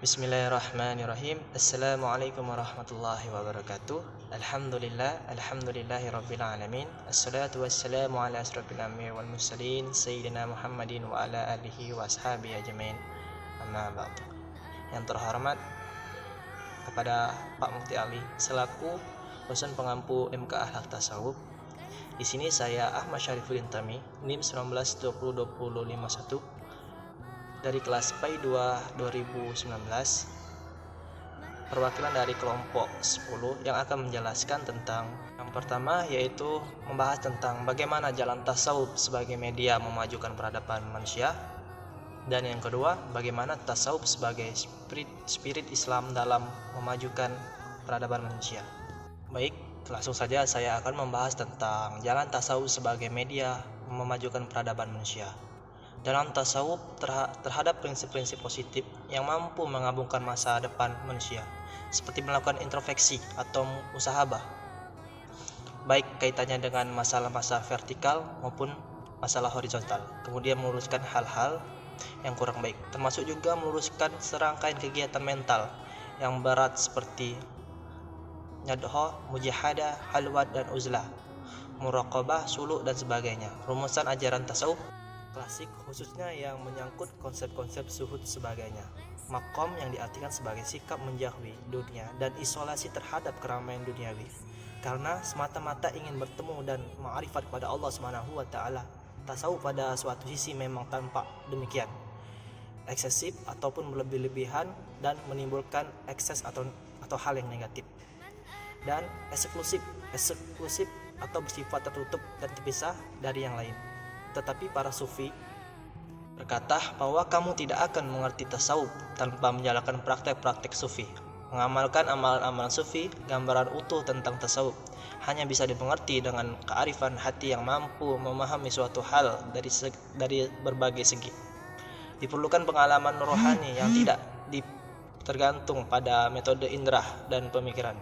Bismillahirrahmanirrahim. Assalamualaikum warahmatullahi wabarakatuh. Alhamdulillahi rabbil alamin. Assalatu wassalamu ala asrafil anbiya'i wal mursalin sayyidina Muhammadin wa ala alihi wa ashabihi ajmain. Amma ba'd. Yang terhormat kepada Pak Mufti Ali selaku dosen pengampu MK Akhlak Tasawuf. Di sini saya Ahmad Syarifuddin Tami, NIM 19202051 dari kelas PAI 2 2019, perwakilan dari kelompok 10 yang akan menjelaskan tentang yang pertama, yaitu membahas tentang bagaimana jalan tasawuf sebagai media memajukan peradaban manusia, dan yang kedua, bagaimana tasawuf sebagai spirit Islam dalam memajukan peradaban manusia. Baik, langsung saja saya akan membahas tentang jalan tasawuf sebagai media memajukan peradaban manusia. Dalam tasawuf terhadap prinsip-prinsip positif yang mampu mengabungkan masa depan manusia, seperti melakukan introspeksi atau musahabah, baik kaitannya dengan masalah-masalah vertikal maupun masalah horizontal, kemudian meluruskan hal-hal yang kurang baik, termasuk juga meluruskan serangkaian kegiatan mental yang berat seperti nyadho, mujahadah, halwat dan uzlah, muraqabah, suluk dan sebagainya. Rumusan ajaran tasawuf klasik khususnya yang menyangkut konsep-konsep zuhud sebagainya. Maqam yang diartikan sebagai sikap menjauhi dunia dan isolasi terhadap keramaian duniawi, karena semata-mata ingin bertemu dan ma'rifat kepada Allah Subhanahu wa taala. Tasawuf pada suatu sisi memang tampak demikian, eksesif ataupun berlebih-lebihan dan menimbulkan ekses atau hal yang negatif, dan eksklusif atau bersifat tertutup dan terpisah dari yang lain. Tetapi para sufi berkata bahwa kamu tidak akan mengerti tasawuf tanpa menjalankan praktek-praktek sufi. Mengamalkan amalan-amalan sufi, gambaran utuh tentang tasawuf hanya bisa dimengerti dengan kearifan hati yang mampu memahami suatu hal dari berbagai segi. Diperlukan pengalaman rohani yang tidak tergantung pada metode indera dan pemikiran,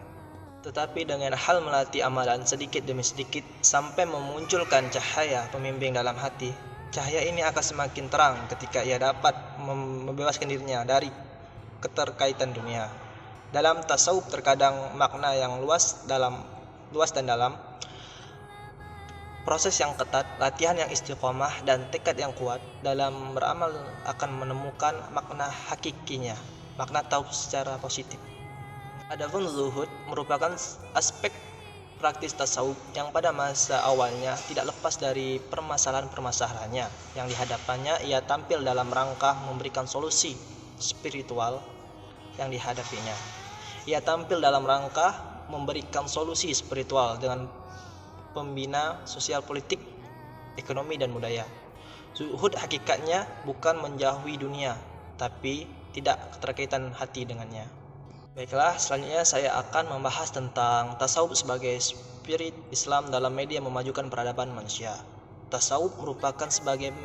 tetapi dengan hal melatih amalan sedikit demi sedikit sampai memunculkan cahaya pembimbing dalam hati. Cahaya ini akan semakin terang ketika ia dapat membebaskan dirinya dari keterkaitan dunia. Dalam tasawuf terkadang makna yang luas dan dalam. Proses yang ketat, latihan yang istiqomah dan tekad yang kuat dalam beramal akan menemukan makna hakikinya, makna tauhid secara positif. Adapun zuhud merupakan aspek praktis tasawuf yang pada masa awalnya tidak lepas dari permasalahan-permasalahannya yang dihadapannya. Ia tampil dalam rangka memberikan solusi spiritual yang dihadapinya. Ia tampil dalam rangka memberikan solusi spiritual dengan pembina sosial, politik, ekonomi dan budaya. Zuhud hakikatnya bukan menjauhi dunia, tapi tidak keterkaitan hati dengannya. Baiklah, selanjutnya saya akan membahas tentang tasawuf sebagai spirit Islam dalam media memajukan peradaban manusia. Tasawuf merupakan sebagai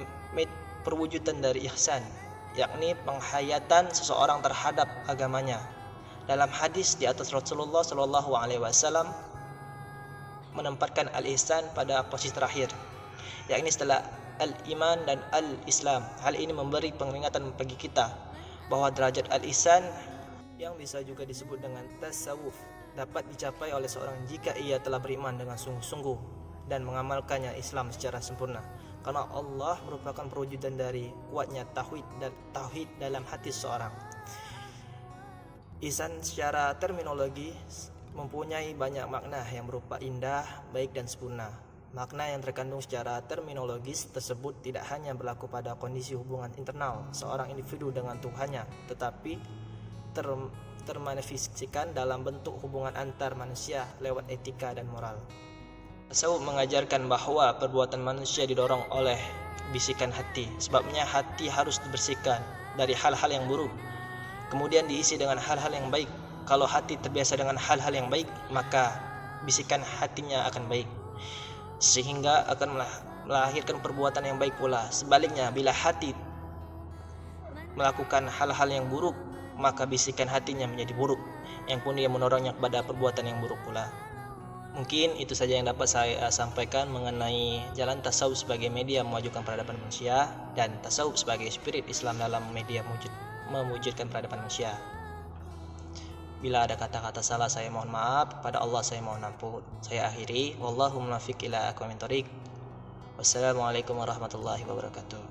perwujudan dari ihsan, yakni penghayatan seseorang terhadap agamanya. Dalam hadis di atas, Rasulullah SAW menempatkan al-ihsan pada posisi terakhir, yakni setelah al-iman dan al-islam. Hal ini memberi pengeringatan bagi kita bahwa derajat al-ihsan, yang bisa juga disebut dengan tasawuf, dapat dicapai oleh seorang jika ia telah beriman dengan sungguh-sungguh dan mengamalkannya Islam secara sempurna, karena Allah merupakan perwujudan dari kuatnya tauhid dalam hati seseorang. Ihsan secara terminologi mempunyai banyak makna yang berupa indah, baik dan sempurna. Makna yang terkandung secara terminologis tersebut tidak hanya berlaku pada kondisi hubungan internal seorang individu dengan Tuhannya, tetapi termanifestasikan dalam bentuk hubungan antar manusia lewat etika dan moral. Tasawuf mengajarkan bahwa perbuatan manusia didorong oleh bisikan hati. Sebabnya hati harus dibersihkan dari hal-hal yang buruk, kemudian diisi dengan hal-hal yang baik. Kalau hati terbiasa dengan hal-hal yang baik, maka bisikan hatinya akan baik, sehingga akan melahirkan perbuatan yang baik pula. Sebaliknya, bila hati melakukan hal-hal yang buruk, maka bisikan hatinya menjadi buruk, yang pun dia mendorongnya kepada perbuatan yang buruk pula. Mungkin itu saja yang dapat saya sampaikan mengenai jalan tasawuf sebagai media memajukan peradaban manusia dan tasawuf sebagai spirit Islam dalam media mewujudkan peradaban manusia. Bila ada kata-kata salah saya mohon maaf, kepada Allah saya mohon ampun. Saya akhiri, wallahu muwaffiq ila aqwamit thoriq. Wassalamualaikum warahmatullahi wabarakatuh.